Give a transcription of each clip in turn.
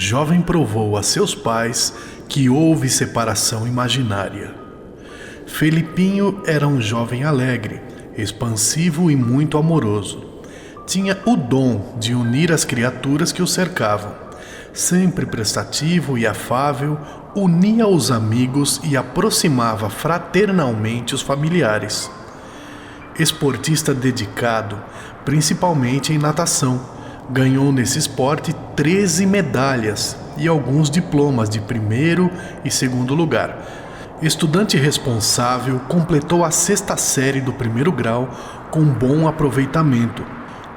Jovem provou a seus pais que houve separação imaginária. Felipinho era um jovem alegre, expansivo e muito amoroso. Tinha o dom de unir as criaturas que o cercavam. Sempre prestativo e afável, unia os amigos e aproximava fraternalmente os familiares. Esportista dedicado, principalmente em natação, ganhou nesse esporte 13 medalhas e alguns diplomas de primeiro e segundo lugar. Estudante responsável, completou a 6ª série do primeiro grau com bom aproveitamento.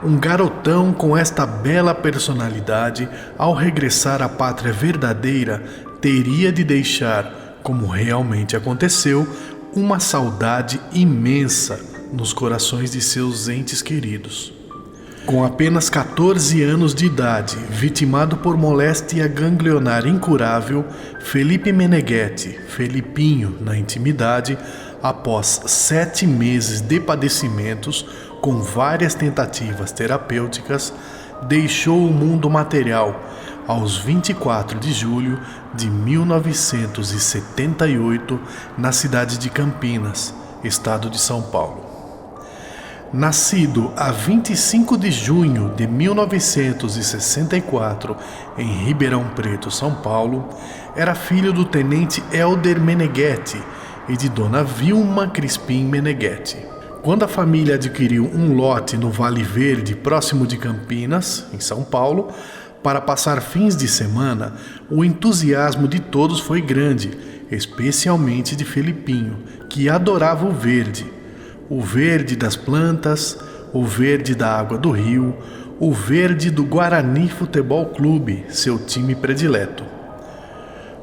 Um garotão com esta bela personalidade, ao regressar à pátria verdadeira, teria de deixar, como realmente aconteceu, uma saudade imensa nos corações de seus entes queridos. Com apenas 14 anos de idade, vitimado por moléstia ganglionar incurável, Felipe Meneghetti, Felipinho na intimidade, após 7 meses de padecimentos, com várias tentativas terapêuticas, deixou o mundo material aos 24 de julho de 1978, na cidade de Campinas, estado de São Paulo. Nascido a 25 de junho de 1964 em Ribeirão Preto, São Paulo, era filho do tenente Helder Meneghetti e de dona Vilma Crispim Meneghetti. Quando a família adquiriu um lote no Vale Verde, próximo de Campinas, em São Paulo, para passar fins de semana, o entusiasmo de todos foi grande, especialmente de Felipinho, que adorava o verde. O verde das plantas, o verde da água do rio, o verde do Guarani Futebol Clube, seu time predileto.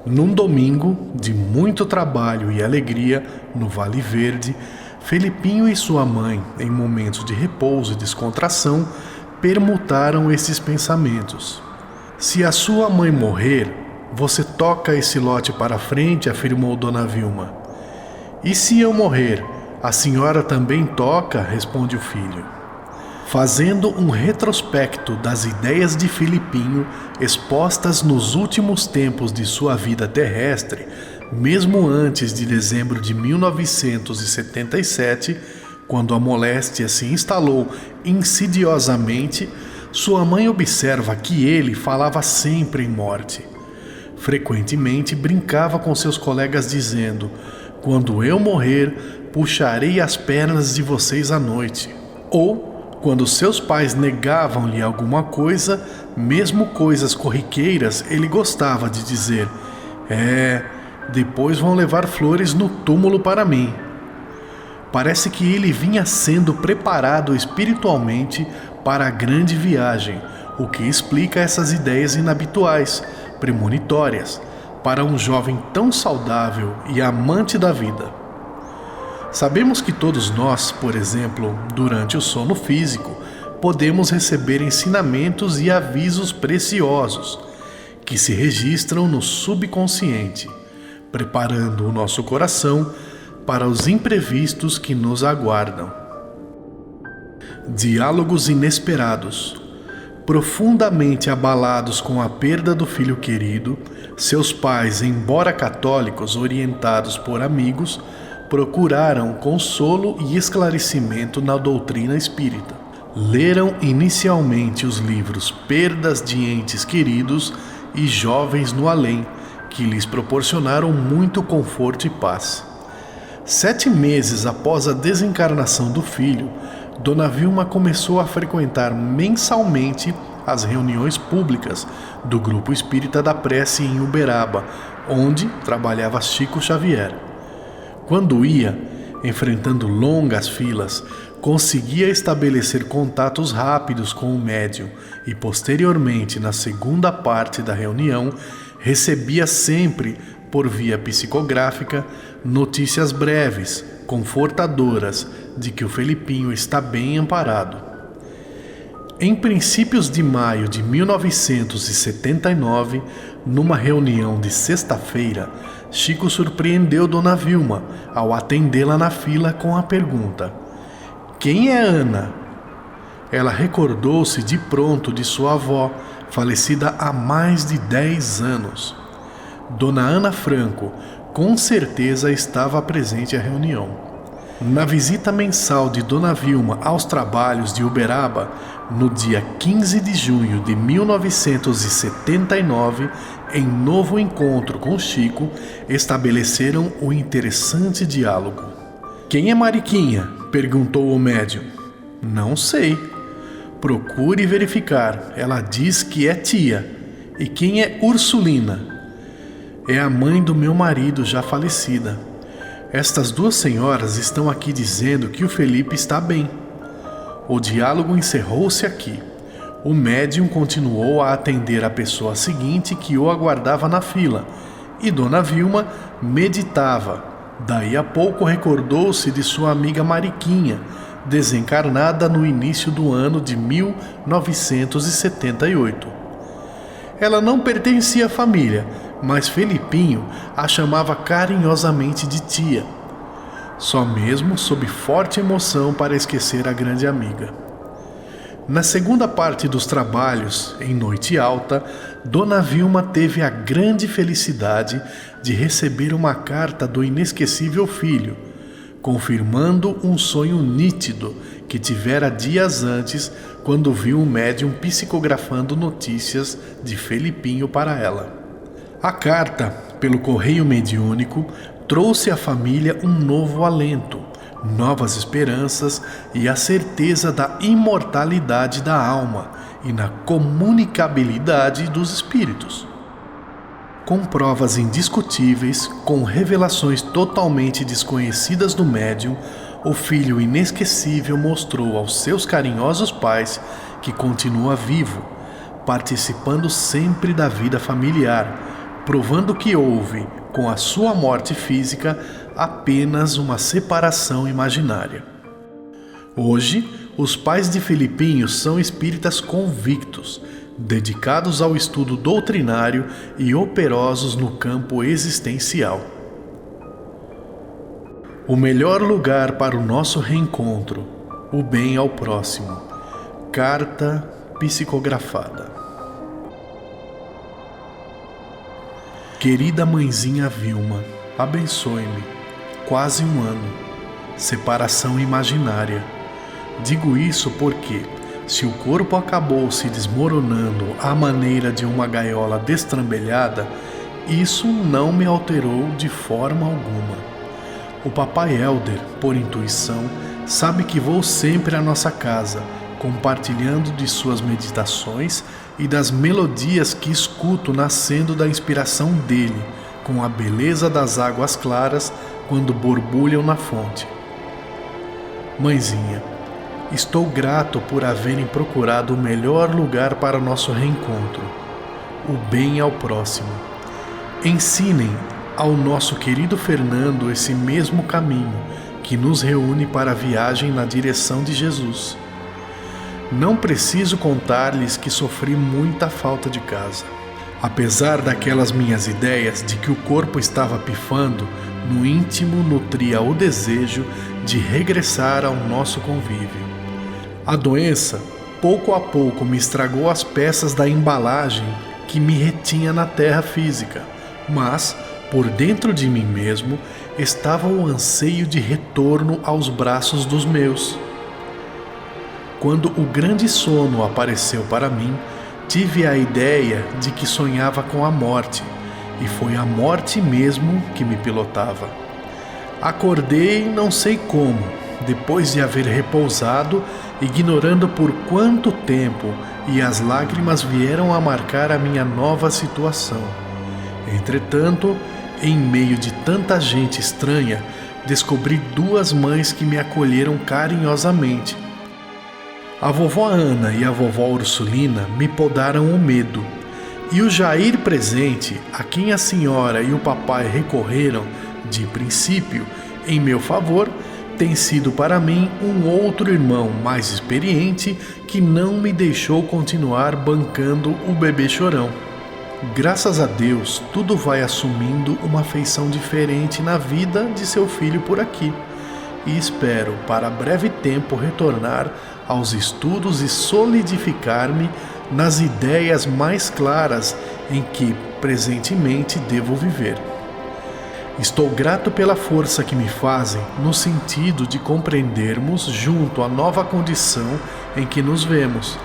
Num domingo de muito trabalho e alegria no Vale Verde, Felipinho e sua mãe, em momentos de repouso e descontração, permutaram esses pensamentos. Se a sua mãe morrer, você toca esse lote para frente, afirmou Dona Vilma. E se eu morrer, a senhora também toca, responde o filho. Fazendo um retrospecto das ideias de Felipinho expostas nos últimos tempos de sua vida terrestre, mesmo antes de dezembro de 1977, quando a moléstia se instalou insidiosamente, sua mãe observa que ele falava sempre em morte. Frequentemente brincava com seus colegas dizendo: "Quando eu morrer, puxarei as pernas de vocês à noite." Ou, quando seus pais negavam-lhe alguma coisa, mesmo coisas corriqueiras, ele gostava de dizer: depois vão levar flores no túmulo para mim." Parece que ele vinha sendo preparado espiritualmente para a grande viagem, o que explica essas ideias inabituais, premonitórias, para um jovem tão saudável e amante da vida. Sabemos que todos nós, por exemplo, durante o sono físico, podemos receber ensinamentos e avisos preciosos que se registram no subconsciente, preparando o nosso coração para os imprevistos que nos aguardam. Diálogos inesperados. Profundamente abalados com a perda do filho querido, seus pais, embora católicos orientados por amigos, procuraram consolo e esclarecimento na doutrina espírita. Leram inicialmente os livros Perdas de Entes Queridos e Jovens no Além, que lhes proporcionaram muito conforto e paz. 7 meses após a desencarnação do filho, Dona Vilma começou a frequentar mensalmente as reuniões públicas do Grupo Espírita da Prece em Uberaba, onde trabalhava Chico Xavier. Quando ia, enfrentando longas filas, conseguia estabelecer contatos rápidos com o médium e, posteriormente, na segunda parte da reunião, recebia sempre, por via psicográfica, notícias breves, confortadoras, de que o Felipinho está bem amparado. Em princípios de maio de 1979, numa reunião de sexta-feira, Chico surpreendeu Dona Vilma ao atendê-la na fila com a pergunta: "Quem é Ana?" Ela recordou-se de pronto de sua avó, falecida há mais de 10 anos. Dona Ana Franco com certeza estava presente à reunião. Na visita mensal de Dona Vilma aos trabalhos de Uberaba, no dia 15 de junho de 1979, em novo encontro com Chico, estabeleceram um interessante diálogo. "Quem é Mariquinha?" perguntou o médium. "Não sei." "Procure verificar. Ela diz que é tia." "E quem é Ursulina?" "É a mãe do meu marido, já falecida. Estas duas senhoras estão aqui dizendo que o Felipe está bem." O diálogo encerrou-se aqui. O médium continuou a atender a pessoa seguinte que o aguardava na fila, e Dona Vilma meditava. Daí a pouco recordou-se de sua amiga Mariquinha, desencarnada no início do ano de 1978. Ela não pertencia à família, mas Felipinho a chamava carinhosamente de tia, só mesmo sob forte emoção para esquecer a grande amiga. Na segunda parte dos trabalhos, em noite alta, Dona Vilma teve a grande felicidade de receber uma carta do inesquecível filho, confirmando um sonho nítido que tivera dias antes, quando viu um médium psicografando notícias de Felipinho para ela. A carta, pelo correio mediúnico, trouxe à família um novo alento, novas esperanças e a certeza da imortalidade da alma e na comunicabilidade dos espíritos. Com provas indiscutíveis, com revelações totalmente desconhecidas do médium, o filho inesquecível mostrou aos seus carinhosos pais que continua vivo, participando sempre da vida familiar, provando que houve, com a sua morte física, apenas uma separação imaginária. Hoje, os pais de Felipinho são espíritas convictos, dedicados ao estudo doutrinário e operosos no campo existencial. O melhor lugar para o nosso reencontro, o bem ao próximo. Carta psicografada. Querida mãezinha Vilma, abençoe-me. Quase um ano. Separação imaginária. Digo isso porque, se o corpo acabou se desmoronando à maneira de uma gaiola destrambelhada, isso não me alterou de forma alguma. O papai Helder, por intuição, sabe que vou sempre à nossa casa, compartilhando de suas meditações e das melodias que escuto nascendo da inspiração dele, com a beleza das águas claras quando borbulham na fonte. Mãezinha, estou grato por haverem procurado o melhor lugar para nosso reencontro, o bem ao próximo. Ensinem ao nosso querido Fernando esse mesmo caminho que nos reúne para a viagem na direção de Jesus. Não preciso contar-lhes que sofri muita falta de casa. Apesar daquelas minhas ideias de que o corpo estava pifando, no íntimo nutria o desejo de regressar ao nosso convívio. A doença, pouco a pouco, me estragou as peças da embalagem que me retinha na terra física, mas, por dentro de mim mesmo, estava o anseio de retorno aos braços dos meus. Quando o grande sono apareceu para mim, tive a ideia de que sonhava com a morte, e foi a morte mesmo que me pilotava. Acordei não sei como, depois de haver repousado, ignorando por quanto tempo, e as lágrimas vieram a marcar a minha nova situação. Entretanto, em meio de tanta gente estranha, descobri duas mães que me acolheram carinhosamente. A vovó Ana e a vovó Ursulina me podaram o medo, e o Jair presente, a quem a senhora e o papai recorreram, de princípio, em meu favor, tem sido para mim um outro irmão mais experiente que não me deixou continuar bancando o bebê chorão. Graças a Deus, tudo vai assumindo uma feição diferente na vida de seu filho por aqui, e espero, para breve tempo, retornar aos estudos e solidificar-me nas ideias mais claras em que presentemente devo viver. Estou grato pela força que me fazem no sentido de compreendermos junto a nova condição em que nos vemos.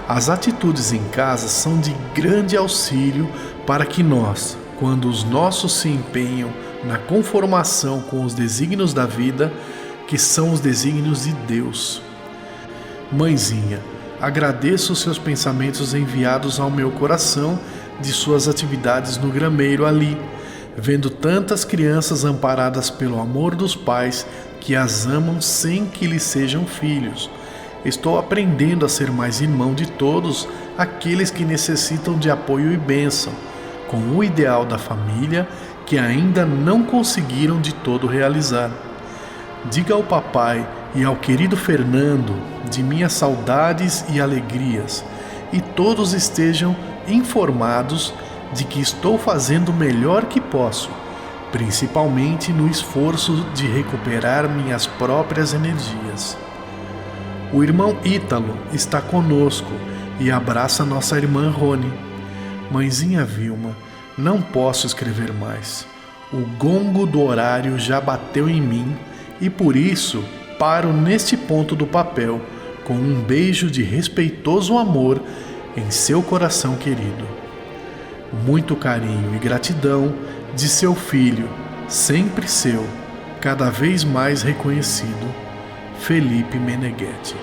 As atitudes em casa são de grande auxílio para que nós, quando os nossos se empenham na conformação com os desígnios da vida, que são os desígnios de Deus. Mãezinha, agradeço os seus pensamentos enviados ao meu coração de suas atividades no grameiro ali, vendo tantas crianças amparadas pelo amor dos pais que as amam sem que lhes sejam filhos. Estou aprendendo a ser mais irmão de todos aqueles que necessitam de apoio e bênção, com o ideal da família que ainda não conseguiram de todo realizar. Diga ao papai e ao querido Fernando de minhas saudades e alegrias, e todos estejam informados de que estou fazendo o melhor que posso, principalmente no esforço de recuperar minhas próprias energias. O irmão Ítalo está conosco e abraça nossa irmã Rony. Mãezinha Vilma, não posso escrever mais. O gongo do horário já bateu em mim e por isso paro neste ponto do papel com um beijo de respeitoso amor em seu coração querido. Muito carinho e gratidão de seu filho, sempre seu, cada vez mais reconhecido, Felipe Meneghetti.